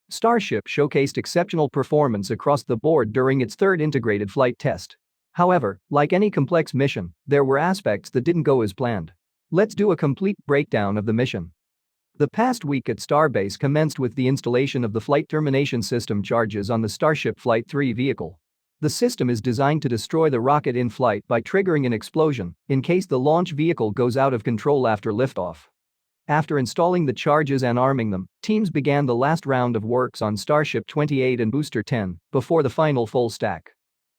Starship showcased exceptional performance across the board during its third integrated flight test. However, like any complex mission, there were aspects that didn't go as planned. Let's do a complete breakdown of the mission. The past week at Starbase commenced with the installation of the flight termination system charges on the Starship V2 vehicle. The system is designed to destroy the rocket in flight by triggering an explosion in case the launch vehicle goes out of control after liftoff. After installing the charges and arming them, teams began the last round of works on Starship 28 and Booster 10 before the final full stack.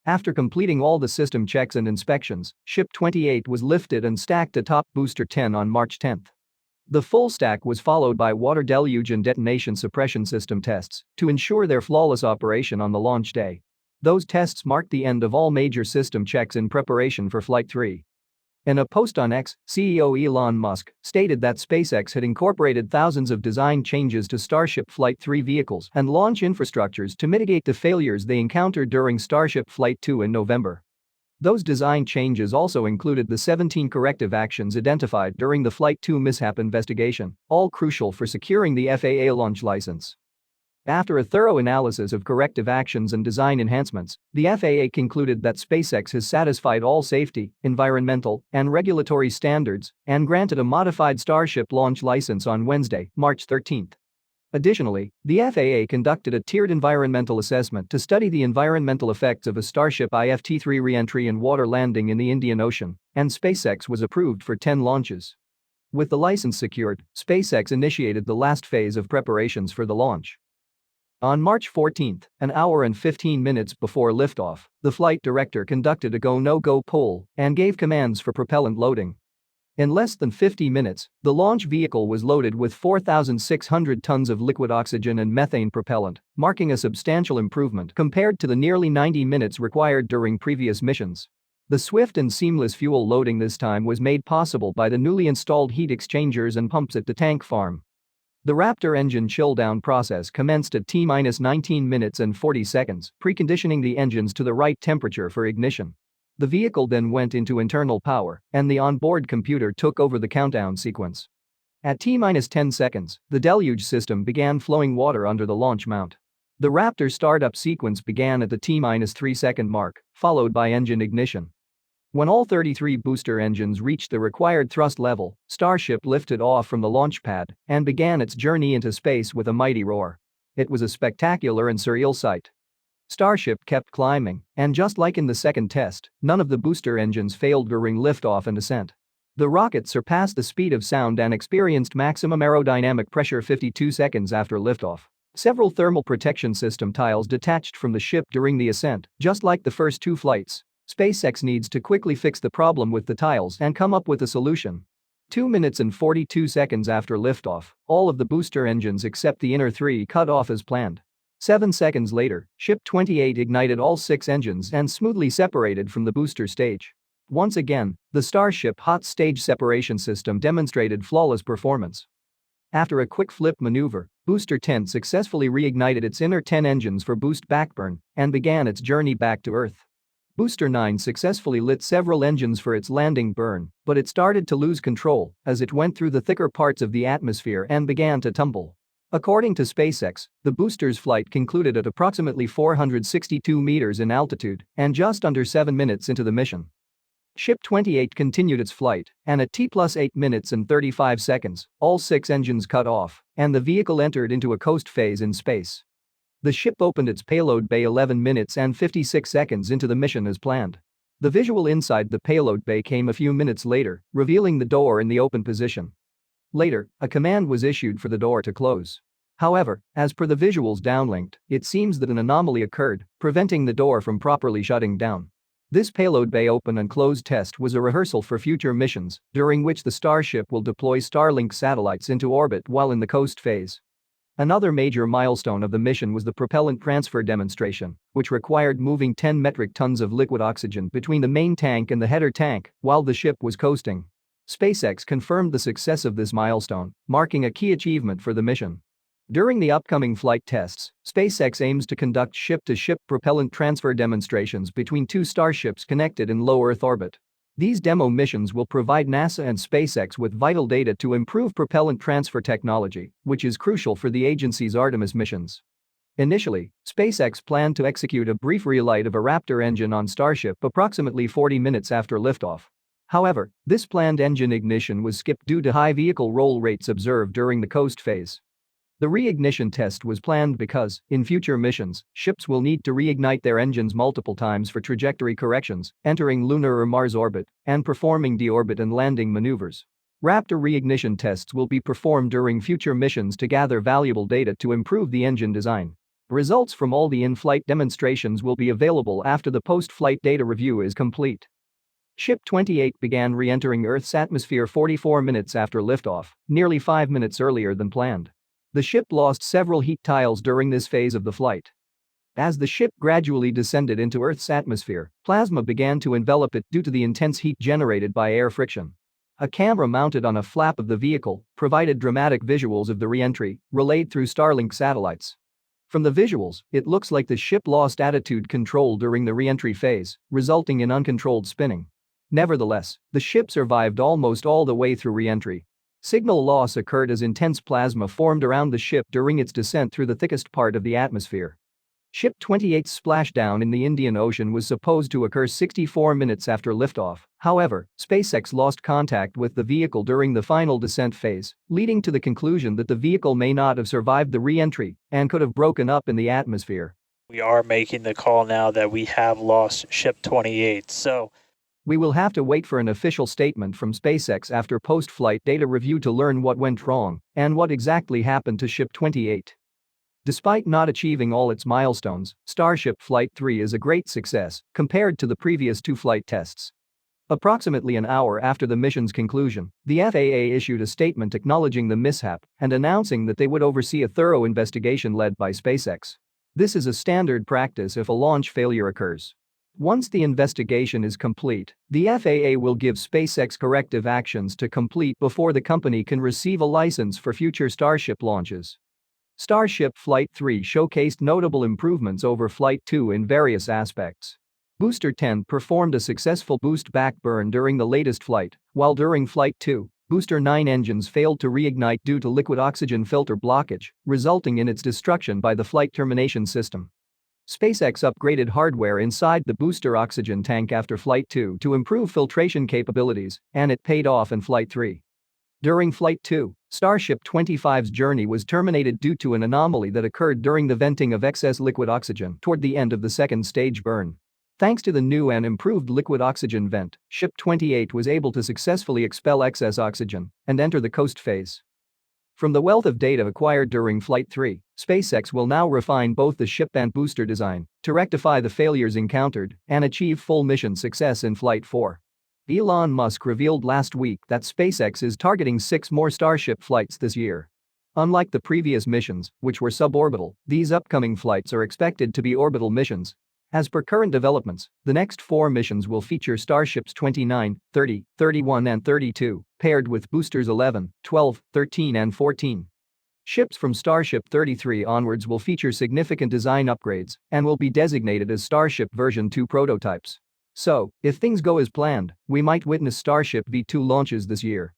After completing all the system checks and inspections, Ship 28 was lifted and stacked atop Booster 10 on March 10. The full stack was followed by water deluge and detonation suppression system tests to ensure their flawless operation on the launch day. Those tests marked the end of all major system checks in preparation for Flight 3. In a post on X, CEO Elon Musk stated that SpaceX had incorporated thousands of design changes to Starship Flight 3 vehicles and launch infrastructures to mitigate the failures they encountered during Starship Flight 2 in November. Those design changes also included the 17 corrective actions identified during the Flight 2 mishap investigation, all crucial for securing the FAA launch license. After a thorough analysis of corrective actions and design enhancements, the FAA concluded that SpaceX has satisfied all safety, environmental, and regulatory standards and granted a modified Starship launch license on Wednesday, March 13. Additionally, the FAA conducted a tiered environmental assessment to study the environmental effects of a Starship IFT-3 re-entry and water landing in the Indian Ocean, and SpaceX was approved for 10 launches. With the license secured, SpaceX initiated the last phase of preparations for the launch. On March 14, an hour and 15 minutes before liftoff, the flight director conducted a go-no-go poll and gave commands for propellant loading. In less than 50 minutes, the launch vehicle was loaded with 4,600 tons of liquid oxygen and methane propellant, marking a substantial improvement compared to the nearly 90 minutes required during previous missions. The swift and seamless fuel loading this time was made possible by the newly installed heat exchangers and pumps at the tank farm. The Raptor engine chill-down process commenced at T-19 minutes and 40 seconds, preconditioning the engines to the right temperature for ignition. The vehicle then went into internal power, and the onboard computer took over the countdown sequence. At T-10 seconds, the deluge system began flowing water under the launch mount. The Raptor startup sequence began at the T-3 second mark, followed by engine ignition. When all 33 booster engines reached the required thrust level, Starship lifted off from the launch pad and began its journey into space with a mighty roar. It was a spectacular and surreal sight. Starship kept climbing, and just like in the second test, none of the booster engines failed during liftoff and ascent. The rocket surpassed the speed of sound and experienced maximum aerodynamic pressure 52 seconds after liftoff. Several thermal protection system tiles detached from the ship during the ascent, just like the first two flights. SpaceX needs to quickly fix the problem with the tiles and come up with a solution. 2 minutes and 42 seconds after liftoff, all of the booster engines except the inner three cut off as planned. 7 seconds later, Ship 28 ignited all 6 engines and smoothly separated from the booster stage. Once again, the Starship hot stage separation system demonstrated flawless performance. After a quick flip maneuver, Booster 10 successfully reignited its inner 10 engines for boost backburn and began its journey back to Earth. Booster 9 successfully lit several engines for its landing burn, but it started to lose control as it went through the thicker parts of the atmosphere and began to tumble. According to SpaceX, the booster's flight concluded at approximately 462 meters in altitude and just under 7 minutes into the mission. Ship 28 continued its flight, and at T+8 minutes and 35 seconds, all 6 engines cut off, and the vehicle entered into a coast phase in space. The ship opened its payload bay 11 minutes and 56 seconds into the mission as planned. The visual inside the payload bay came a few minutes later, revealing the door in the open position. Later, a command was issued for the door to close. However, as per the visuals downlinked, it seems that an anomaly occurred, preventing the door from properly shutting down. This payload bay open and close test was a rehearsal for future missions, during which the Starship will deploy Starlink satellites into orbit while in the coast phase. Another major milestone of the mission was the propellant transfer demonstration, which required moving 10 metric tons of liquid oxygen between the main tank and the header tank while the ship was coasting. SpaceX confirmed the success of this milestone, marking a key achievement for the mission. During the upcoming flight tests, SpaceX aims to conduct ship-to-ship propellant transfer demonstrations between 2 Starships connected in low Earth orbit. These demo missions will provide NASA and SpaceX with vital data to improve propellant transfer technology, which is crucial for the agency's Artemis missions. Initially, SpaceX planned to execute a brief relight of a Raptor engine on Starship approximately 40 minutes after liftoff. However, this planned engine ignition was skipped due to high vehicle roll rates observed during the coast phase. The reignition test was planned because, in future missions, ships will need to reignite their engines multiple times for trajectory corrections, entering lunar or Mars orbit, and performing deorbit and landing maneuvers. Raptor reignition tests will be performed during future missions to gather valuable data to improve the engine design. Results from all the in-flight demonstrations will be available after the post-flight data review is complete. Ship 28 began re-entering Earth's atmosphere 44 minutes after liftoff, nearly 5 minutes earlier than planned. The ship lost several heat tiles during this phase of the flight. As the ship gradually descended into Earth's atmosphere, plasma began to envelop it due to the intense heat generated by air friction. A camera mounted on a flap of the vehicle provided dramatic visuals of the re-entry, relayed through Starlink satellites. From the visuals, it looks like the ship lost attitude control during the re-entry phase, resulting in uncontrolled spinning. Nevertheless, the ship survived almost all the way through re-entry. Signal loss occurred as intense plasma formed around the ship during its descent through the thickest part of the atmosphere. Ship 28's splashdown in the Indian Ocean was supposed to occur 64 minutes after liftoff. However, SpaceX lost contact with the vehicle during the final descent phase, leading to the conclusion that the vehicle may not have survived the re-entry and could have broken up in the atmosphere. We are making the call now that we have lost Ship 28, so we will have to wait for an official statement from SpaceX after post-flight data review to learn what went wrong and what exactly happened to Ship 28. Despite not achieving all its milestones, Starship Flight 3 is a great success compared to the previous two flight tests. Approximately an hour after the mission's conclusion, the FAA issued a statement acknowledging the mishap and announcing that they would oversee a thorough investigation led by SpaceX. This is a standard practice if a launch failure occurs. Once the investigation is complete, the FAA will give SpaceX corrective actions to complete before the company can receive a license for future Starship launches. Starship Flight 3 showcased notable improvements over Flight 2 in various aspects. Booster 10 performed a successful boost back burn during the latest flight, while during Flight 2, Booster 9 engines failed to reignite due to liquid oxygen filter blockage, resulting in its destruction by the flight termination system. SpaceX upgraded hardware inside the booster oxygen tank after Flight 2 to improve filtration capabilities, and it paid off in Flight 3. During Flight 2, Starship 25's journey was terminated due to an anomaly that occurred during the venting of excess liquid oxygen toward the end of the second stage burn. Thanks to the new and improved liquid oxygen vent, Ship 28 was able to successfully expel excess oxygen and enter the coast phase. From the wealth of data acquired during Flight 3, SpaceX will now refine both the ship and booster design to rectify the failures encountered and achieve full mission success in Flight 4. Elon Musk revealed last week that SpaceX is targeting 6 more Starship flights this year. Unlike the previous missions, which were suborbital, these upcoming flights are expected to be orbital missions. As per current developments, the next 4 missions will feature Starships 29, 30, 31 and 32, paired with boosters 11, 12, 13 and 14. Ships from Starship 33 onwards will feature significant design upgrades and will be designated as Starship version 2 prototypes. So, if things go as planned, we might witness Starship V2 launches this year.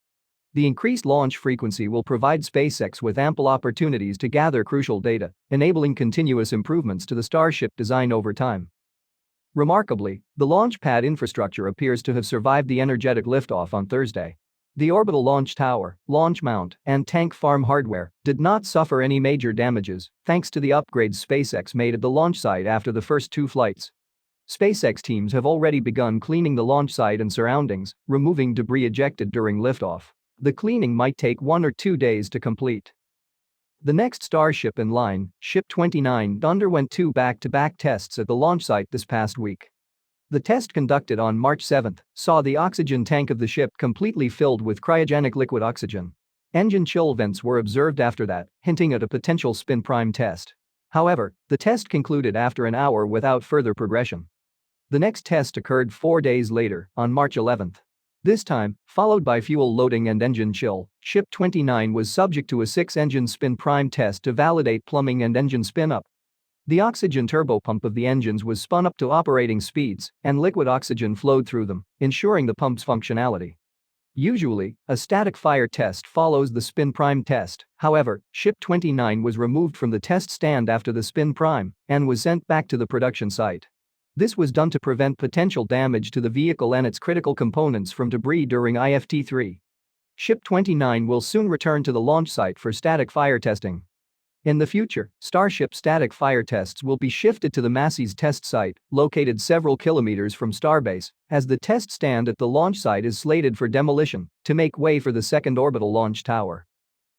The increased launch frequency will provide SpaceX with ample opportunities to gather crucial data, enabling continuous improvements to the Starship design over time. Remarkably, the launch pad infrastructure appears to have survived the energetic liftoff on Thursday. The orbital launch tower, launch mount, and tank farm hardware did not suffer any major damages thanks to the upgrades SpaceX made at the launch site after the first 2 flights. SpaceX teams have already begun cleaning the launch site and surroundings, removing debris ejected during liftoff. The cleaning might take 1 or 2 days to complete. The next Starship in line, Ship 29, underwent 2 back-to-back tests at the launch site this past week. The test conducted on March 7 saw the oxygen tank of the ship completely filled with cryogenic liquid oxygen. Engine chill vents were observed after that, hinting at a potential spin prime test. However, the test concluded after an hour without further progression. The next test occurred 4 days later, on March 11. This time, followed by fuel loading and engine chill, Ship 29 was subject to a 6-engine spin prime test to validate plumbing and engine spin-up. The oxygen turbopump of the engines was spun up to operating speeds, and liquid oxygen flowed through them, ensuring the pump's functionality. Usually, a static fire test follows the spin prime test. However, Ship 29 was removed from the test stand after the spin prime and was sent back to the production site. This was done to prevent potential damage to the vehicle and its critical components from debris during IFT-3. Ship 29 will soon return to the launch site for static fire testing. In the future, Starship static fire tests will be shifted to the Massey's test site, located several kilometers from Starbase, as the test stand at the launch site is slated for demolition to make way for the second orbital launch tower.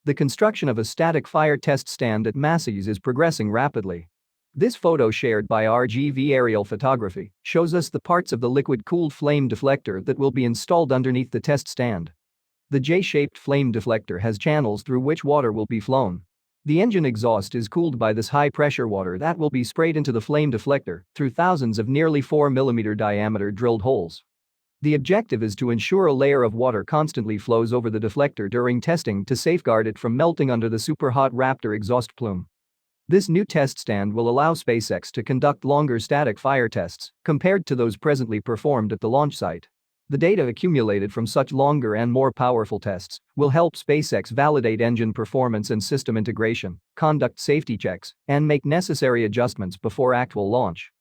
The construction of a static fire test stand at Massey's is progressing rapidly. This photo shared by RGV Aerial Photography shows us the parts of the liquid-cooled flame deflector that will be installed underneath the test stand. The J-shaped flame deflector has channels through which water will be flown. The engine exhaust is cooled by this high-pressure water that will be sprayed into the flame deflector through thousands of nearly 4 mm diameter drilled holes. The objective is to ensure a layer of water constantly flows over the deflector during testing to safeguard it from melting under the super-hot Raptor exhaust plume. This new test stand will allow SpaceX to conduct longer static fire tests compared to those presently performed at the launch site. The data accumulated from such longer and more powerful tests will help SpaceX validate engine performance and system integration, conduct safety checks, and make necessary adjustments before actual launch.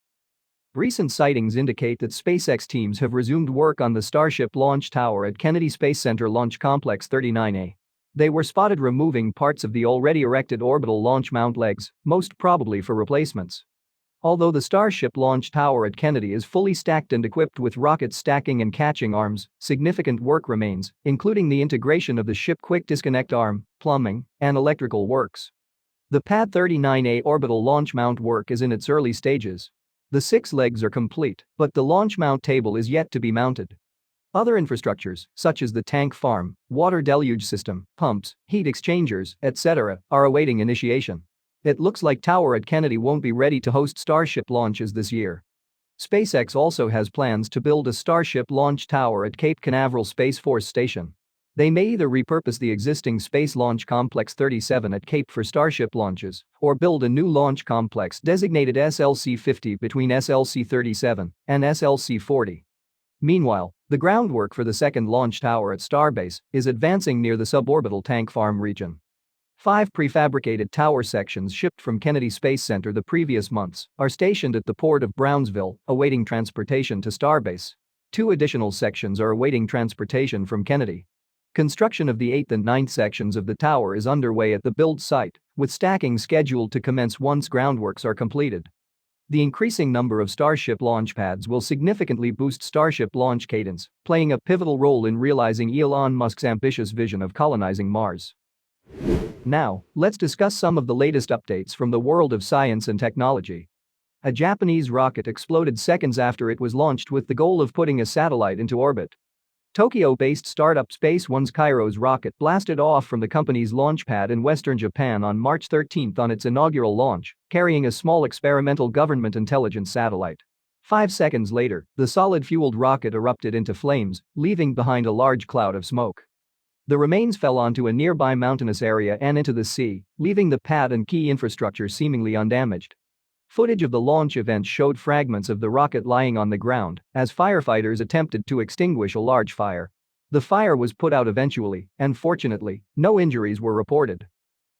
Recent sightings indicate that SpaceX teams have resumed work on the Starship Launch Tower at Kennedy Space Center Launch Complex 39A. They were spotted removing parts of the already erected orbital launch mount legs, most probably for replacements. Although the Starship Launch Tower at Kennedy is fully stacked and equipped with rocket stacking and catching arms, significant work remains, including the integration of the ship quick disconnect arm, plumbing, and electrical works. The Pad 39A orbital launch mount work is in its early stages. The 6 legs are complete, but the launch mount table is yet to be mounted. Other infrastructures, such as the tank farm, water deluge system, pumps, heat exchangers, etc., are awaiting initiation. It looks like Tower at Kennedy won't be ready to host Starship launches this year. SpaceX also has plans to build a Starship Launch Tower at Cape Canaveral Space Force Station. They may either repurpose the existing Space Launch Complex 37 at Cape for Starship launches or build a new launch complex designated SLC-50 between SLC-37 and SLC-40. Meanwhile, the groundwork for the second launch tower at Starbase is advancing near the suborbital tank farm region. 5 prefabricated tower sections shipped from Kennedy Space Center the previous months are stationed at the port of Brownsville, awaiting transportation to Starbase. 2 additional sections are awaiting transportation from Kennedy. Construction of the 8th and 9th sections of the tower is underway at the build site, with stacking scheduled to commence once groundworks are completed. The increasing number of Starship launch pads will significantly boost Starship launch cadence, playing a pivotal role in realizing Elon Musk's ambitious vision of colonizing Mars. Now, let's discuss some of the latest updates from the world of science and technology. A Japanese rocket exploded seconds after it was launched with the goal of putting a satellite into orbit. Tokyo-based startup Space One's KAIROS rocket blasted off from the company's launch pad in western Japan on March 13 on its inaugural launch, carrying a small experimental government intelligence satellite. 5 seconds later, the solid-fueled rocket erupted into flames, leaving behind a large cloud of smoke. The remains fell onto a nearby mountainous area and into the sea, leaving the pad and key infrastructure seemingly undamaged. Footage of the launch event showed fragments of the rocket lying on the ground as firefighters attempted to extinguish a large fire. The fire was put out eventually, and fortunately, no injuries were reported.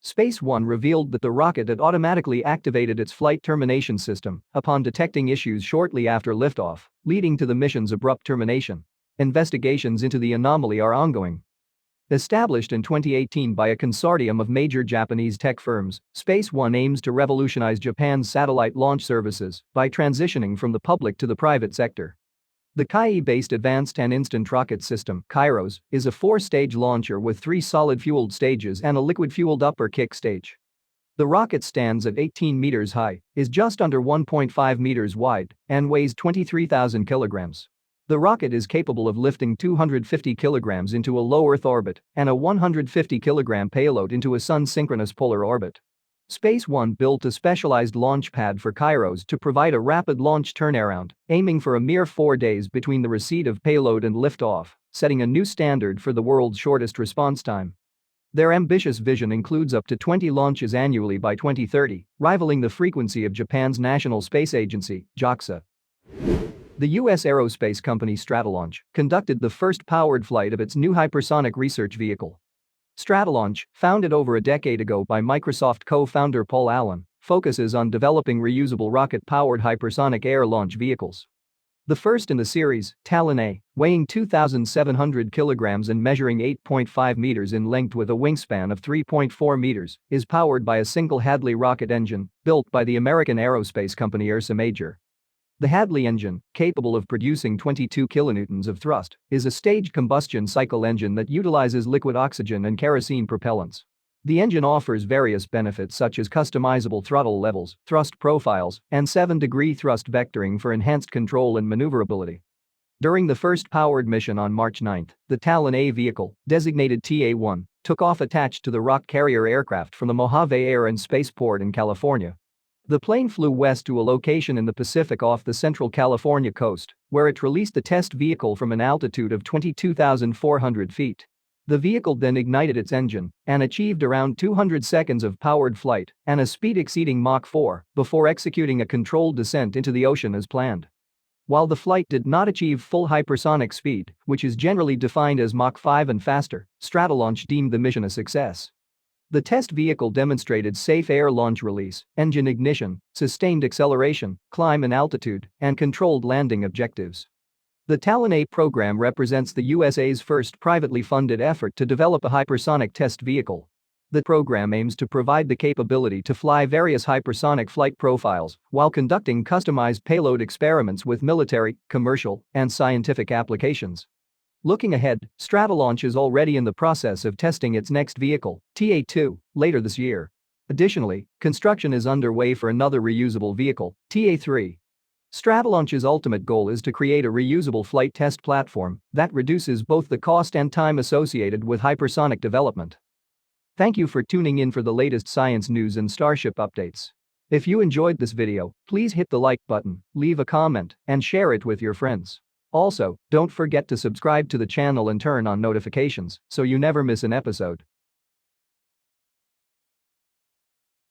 Space One revealed that the rocket had automatically activated its flight termination system upon detecting issues shortly after liftoff, leading to the mission's abrupt termination. Investigations into the anomaly are ongoing. Established in 2018 by a consortium of major Japanese tech firms, Space One aims to revolutionize Japan's satellite launch services by transitioning from the public to the private sector. The Kai-based Advanced and Instant Rocket System (KAIROS) is a 4-stage launcher with 3 solid-fueled stages and a liquid-fueled upper kick stage. The rocket stands at 18 meters high, is just under 1.5 meters wide, and weighs 23,000 kilograms. The rocket is capable of lifting 250 kilograms into a low Earth orbit and a 150-kilogram payload into a sun-synchronous polar orbit. Space One built a specialized launch pad for KAIROS to provide a rapid launch turnaround, aiming for a mere 4 days between the receipt of payload and liftoff, setting a new standard for the world's shortest response time. Their ambitious vision includes up to 20 launches annually by 2030, rivaling the frequency of Japan's National Space Agency, JAXA. The U.S. aerospace company Stratolaunch conducted the first powered flight of its new hypersonic research vehicle. Stratolaunch, founded over a decade ago by Microsoft co-founder Paul Allen, focuses on developing reusable rocket-powered hypersonic air launch vehicles. The first in the series, Talon A, weighing 2,700 kilograms and measuring 8.5 meters in length with a wingspan of 3.4 meters, is powered by a single Hadley rocket engine built by the American aerospace company Ursa Major. The Hadley engine, capable of producing 22 kilonewtons of thrust, is a staged combustion cycle engine that utilizes liquid oxygen and kerosene propellants. The engine offers various benefits such as customizable throttle levels, thrust profiles, and 7-degree thrust vectoring for enhanced control and maneuverability. During the first powered mission on March 9, the Talon A vehicle, designated TA-1, took off attached to the rock carrier aircraft from the Mojave Air and Spaceport in California. The plane flew west to a location in the Pacific off the central California coast, where it released the test vehicle from an altitude of 22,400 feet. The vehicle then ignited its engine and achieved around 200 seconds of powered flight and a speed exceeding Mach 4 before executing a controlled descent into the ocean as planned. While the flight did not achieve full hypersonic speed, which is generally defined as Mach 5 and faster, Stratolaunch deemed the mission a success. The test vehicle demonstrated safe air launch release, engine ignition, sustained acceleration, climb and altitude, and controlled landing objectives. The Talon A program represents the USA's first privately funded effort to develop a hypersonic test vehicle. The program aims to provide the capability to fly various hypersonic flight profiles while conducting customized payload experiments with military, commercial, and scientific applications. Looking ahead, Stratolaunch is already in the process of testing its next vehicle, TA-2, later this year. Additionally, construction is underway for another reusable vehicle, TA-3. Stratolaunch's ultimate goal is to create a reusable flight test platform that reduces both the cost and time associated with hypersonic development. Thank you for tuning in for the latest science news and Starship updates. If you enjoyed this video, please hit the like button, leave a comment, and share it with your friends. Also, don't forget to subscribe to the channel and turn on notifications so you never miss an episode.